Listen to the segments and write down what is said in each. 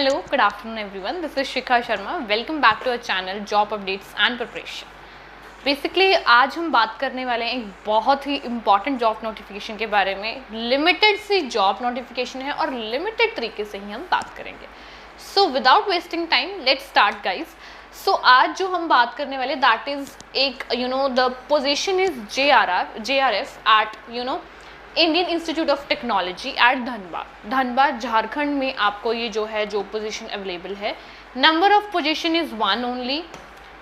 Hello, good afternoon everyone. This is Shikha Sharma. Welcome back to our channel Job Updates and Preparation. Basically आज हम बात करने वाले हैं एक बहुत ही इम्पॉर्टेंट जॉब नोटिफिकेशन के बारे में. लिमिटेड सी जॉब नोटिफिकेशन है और लिमिटेड तरीके से ही हम बात करेंगे. So without wasting time let's start guys. So आज जो हम बात करने वाले दैट इज़ एक the position is JRF at Indian institute of technology at Dhanbad Jharkhand में आपको ये जो पोजीशन अवेलेबल है. Number of position is 1 only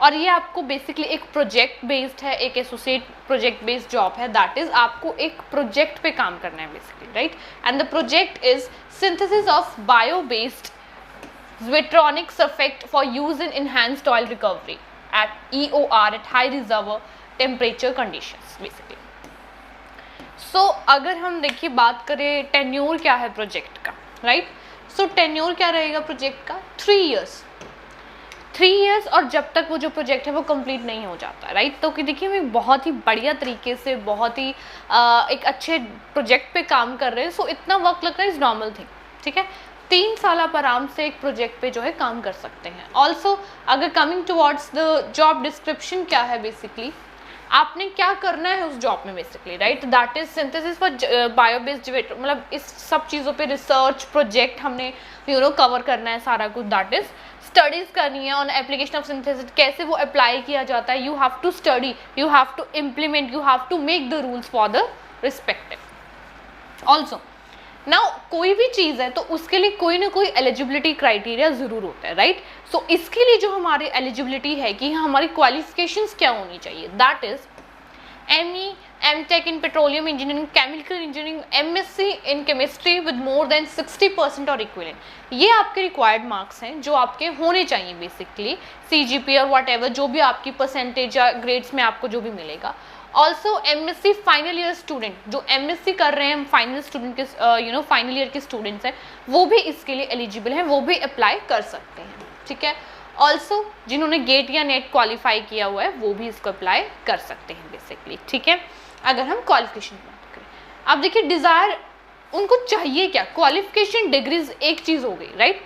और ये आपको बेसिकली एक प्रोजेक्ट बेस्ड है, एक एसोसिएट प्रोजेक्ट बेस्ड जॉब है. दैट इज़ आपको एक प्रोजेक्ट पे काम करना है basically, right. And the project is synthesis of bio based Zwittronic surfactant for use in enhanced oil recovery at EOR at high reservoir temperature conditions basically. So अगर हम देखिए बात करें टेन्योर क्या है प्रोजेक्ट का, राइट. सो टेन्योर क्या रहेगा प्रोजेक्ट का? 3 इयर्स और जब तक वो जो प्रोजेक्ट है वो कंप्लीट नहीं हो जाता, राइट. तो कि देखिए हम बहुत ही बढ़िया तरीके से बहुत ही एक अच्छे प्रोजेक्ट पे काम कर रहे हैं. सो इतना वक्त लगता है इज नॉर्मल थिंग, ठीक है. 3 साल आप आराम से एक प्रोजेक्ट पे काम कर सकते हैं. ऑल्सो अगर coming towards the job description क्या है बेसिकली, आपने क्या करना है उस जॉब में basically, right. That is synthesis for bio based, मतलब इस सब चीज़ों पे रिसर्च प्रोजेक्ट हमने कवर करना है सारा कुछ. दैट इज स्टडीज़ करनी है ऑन एप्लीकेशन ऑफ सिंथेसिस, कैसे वो अप्लाई किया जाता है. You have to study, you have to implement, you have to make the rules for the respective. Also now कोई भी चीज़ है तो उसके लिए कोई ना कोई एलिजिबिलिटी क्राइटेरिया ज़रूर होता है, राइट. सो इसके लिए जो हमारी एलिजिबिलिटी है कि हमारी क्वालिफिकेशंस क्या होनी चाहिए, that is ME M.Tech in petroleum engineering, chemical engineering, MSc in chemistry with more than 60% और इक्विवेलेंट. ये आपके रिक्वायर्ड मार्क्स हैं जो आपके होने चाहिए बेसिकली. CGPA और वट एवर जो भी आपकी परसेंटेज या ग्रेड्स में आपको जो भी मिलेगा. Also MSc final year student जो MSc कर रहे हैं, फाइनल स्टूडेंट के फाइनल ईयर के स्टूडेंट्स हैं, वो भी इसके लिए एलिजिबल हैं, वो भी अप्लाई कर सकते हैं, ठीक है. ऑल्सो जिन्होंने गेट या नेट क्वालिफाई किया हुआ है वो भी इसको अप्लाई कर सकते हैं बेसिकली, ठीक है. अगर हम क्वालिफिकेशन की बात करें, अब देखिए डिज़ायर उनको चाहिए क्या. क्वालिफिकेशन डिग्रीज एक चीज़ हो गई, राइट.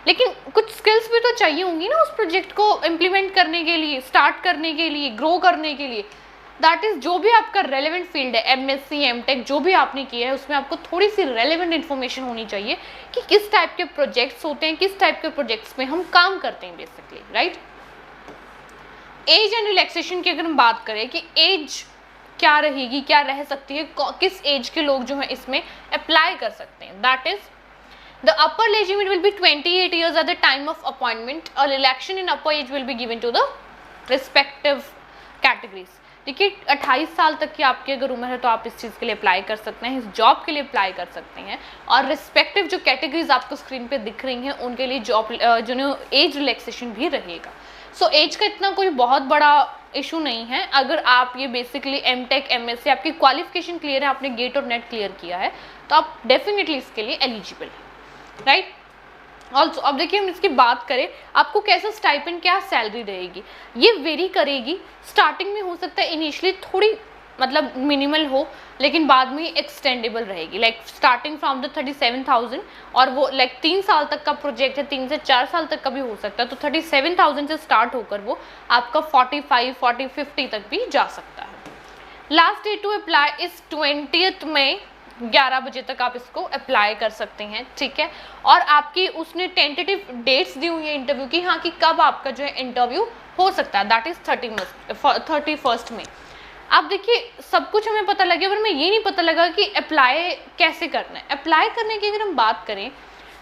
लेकिन कुछ स्किल्स भी तो चाहिए होंगी ना उस प्रोजेक्ट को इम्प्लीमेंट करने के लिए, स्टार्ट करने के लिए, ग्रो करने के लिए. दैट इज़ जो भी आपका रेलेवेंट फील्ड है, MSc M.Tech जो भी आपने किया है उसमें आपको थोड़ी सी रेलेवेंट इन्फॉर्मेशन होनी चाहिए कि किस टाइप के प्रोजेक्ट्स होते हैं, किस टाइप के प्रोजेक्ट्स में हम काम करते हैं basically, right. Age and relaxation की अगर हम बात करें कि एज क्या रहेगी, क्या रह सकती है, किस एज के लोग जो है इसमें अप्लाई कर सकते हैं. That is the upper age limit will be 28 years at the time of appointment. A relaxation in upper age will be given to the respective categories. देखिए 28 साल तक की आपकी अगर उम्र है तो आप इस चीज़ के लिए अप्लाई कर सकते हैं, इस जॉब के लिए अप्लाई कर सकते हैं. और रिस्पेक्टिव जो कैटेगरीज आपको स्क्रीन पे दिख रही हैं उनके लिए जॉब जो एज रिलैक्सेशन भी रहेगा. सो एज का इतना कोई बहुत बड़ा इशू नहीं है. अगर आप ये बेसिकली M.Tech MSc आपकी क्वालिफिकेशन क्लियर है, आपने गेट और नेट क्लियर किया है तो आप डेफिनेटली इसके लिए एलिजिबल है, राइट. ऑल्सो अब देखिए हम इसकी बात करें, आपको कैसा स्टाइपेंड, क्या सैलरी रहेगी, ये वेरी करेगी. स्टार्टिंग में हो सकता है इनिशियली थोड़ी मतलब मिनिमल हो लेकिन बाद में एक्सटेंडेबल रहेगी. लाइक स्टार्टिंग फ्रॉम द 37,000 और वो लाइक 3 साल तक का प्रोजेक्ट है, 3 से 4 साल तक का भी हो सकता है. तो 37,000 से स्टार्ट होकर वो आपका 45, 40, 50 तक भी जा सकता है. Last date to apply is 20 मई 11 बजे तक आप इसको अप्लाई कर सकते हैं, ठीक है. और आपकी उसने टेंटेटिव डेट्स दी हुई है इंटरव्यू की, हाँ कि कब आपका जो है इंटरव्यू हो सकता है. दैट इज 31 मई. आप देखिए सब कुछ हमें पता लगे पर हमें ये नहीं पता लगा कि अप्लाई कैसे करना है. अप्लाई करने की अगर हम बात करें,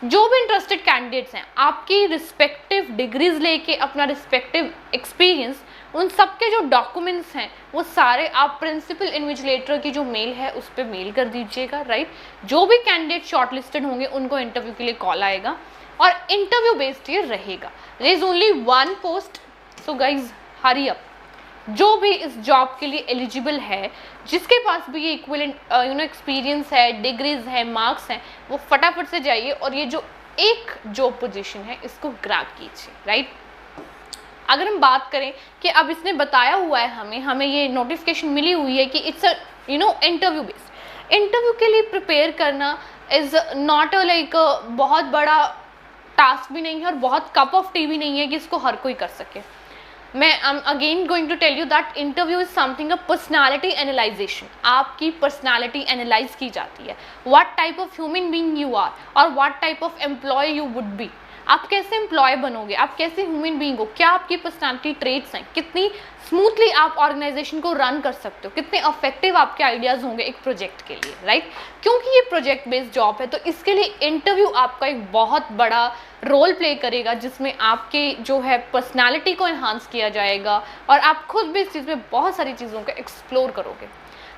जो भी इंटरेस्टेड कैंडिडेट्स हैं आपकी रिस्पेक्टिव डिग्रीज लेके अपना रिस्पेक्टिव एक्सपीरियंस, उन सब के जो डॉक्यूमेंट्स हैं वो सारे आप प्रिंसिपल इन्विजिलेटर की जो मेल है उस पर मेल कर दीजिएगा, राइट. जो भी कैंडिडेट शॉर्टलिस्टेड होंगे उनको इंटरव्यू के लिए कॉल आएगा और इंटरव्यू बेस्ड ये रहेगा. There is only 1 post. So guys hurry up. जो भी इस जॉब के लिए एलिजिबल है, जिसके पास भी ये इक्विवेलेंट एक्सपीरियंस है, डिग्रीज है, मार्क्स हैं, वो फटाफट से जाइए और ये जो एक जॉब पोजीशन है इसको ग्रैब कीजिए, राइट. अगर हम बात करें कि अब इसने बताया हुआ है हमें ये नोटिफिकेशन मिली हुई है कि it's a interview based. Interview के लिए प्रिपेयर करना इज़ नॉट अ लाइक बहुत बड़ा टास्क भी नहीं है और बहुत कप ऑफ टी भी नहीं है कि इसको हर कोई कर सके। मैं again going to tell you that interview is something a personality analysation. आपकी पर्सनालिटी एनालाइज की जाती है, what type of human being you are और what type of employ you would be. आप कैसे एम्प्लॉय बनोगे, आप कैसे ह्यूमन बीइंग हो, क्या आपकी पर्सनालिटी ट्रेट्स हैं, कितनी स्मूथली आप ऑर्गेनाइजेशन को रन कर सकते हो, कितने इफेक्टिव आपके आइडियाज़ होंगे एक प्रोजेक्ट के लिए, राइट। क्योंकि ये प्रोजेक्ट बेस्ड जॉब है तो इसके लिए इंटरव्यू आपका एक बहुत बड़ा रोल प्ले करेगा, जिसमें आपके जो है पर्सनालिटी को एनहांस किया जाएगा और आप खुद भी इस चीज़ में बहुत सारी चीज़ों को एक्सप्लोर करोगे।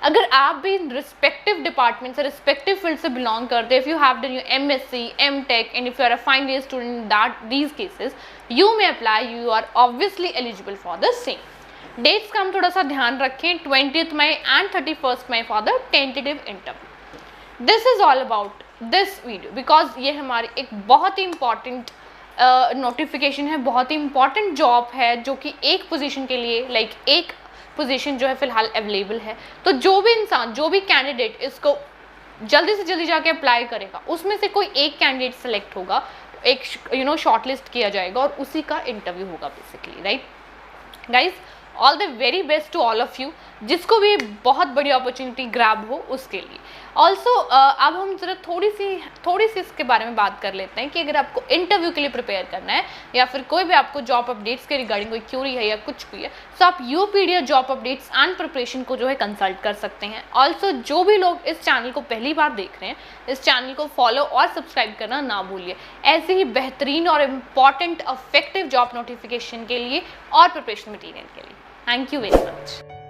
अगर आप भी रिस्पेक्टिव डिपार्टमेंट से, रिस्पेक्टिव फील्ड से बिलोंग करते हैं, if you have done your MSc, M.Tech and if you are a final year student in that these cases, you may apply, you are obviously eligible for the same. Dates का हम थोड़ा सा ध्यान रखें, 20th May and 31st May for the tentative interview. This is all about this video because ये हमारी एक बहुत ही इंपॉर्टेंट नोटिफिकेशन है, बहुत ही इंपॉर्टेंट जॉब है जो कि एक पोजीशन के लिए एक पोजीशन जो है फिलहाल अवेलेबल है। तो जो भी इंसान, जो भी कैंडिडेट इसको जल्दी से जल्दी जाके अप्लाई करेगा, उसमें से कोई एक कैंडिडेट सेलेक्ट होगा, एक शॉर्टलिस्ट किया जाएगा और उसी का इंटरव्यू होगा basically, right guys. All the very best to all of you, जिसको भी बहुत बड़ी अपॉर्चुनिटी ग्रैब हो उसके लिए। ऑल्सो अब हम जरा थोड़ी सी इसके बारे में बात कर लेते हैं कि अगर आपको इंटरव्यू के लिए प्रिपेयर करना है या फिर कोई भी आपको जॉब अपडेट्स के रिगार्डिंग कोई क्यूरी है या कुछ भी है, तो आप यूपीडिया जॉब अपडेट्स एंड प्रिपरेशन को जो है कंसल्ट कर सकते हैं। ऑल्सो जो भी लोग इस चैनल को पहली बार देख रहे हैं, इस चैनल को फॉलो और सब्सक्राइब करना ना भूलिए, ऐसे ही बेहतरीन और इम्पॉर्टेंट इफेक्टिव जॉब नोटिफिकेशन के लिए और प्रिपरेशन मटीरियल के लिए। Thank you very much.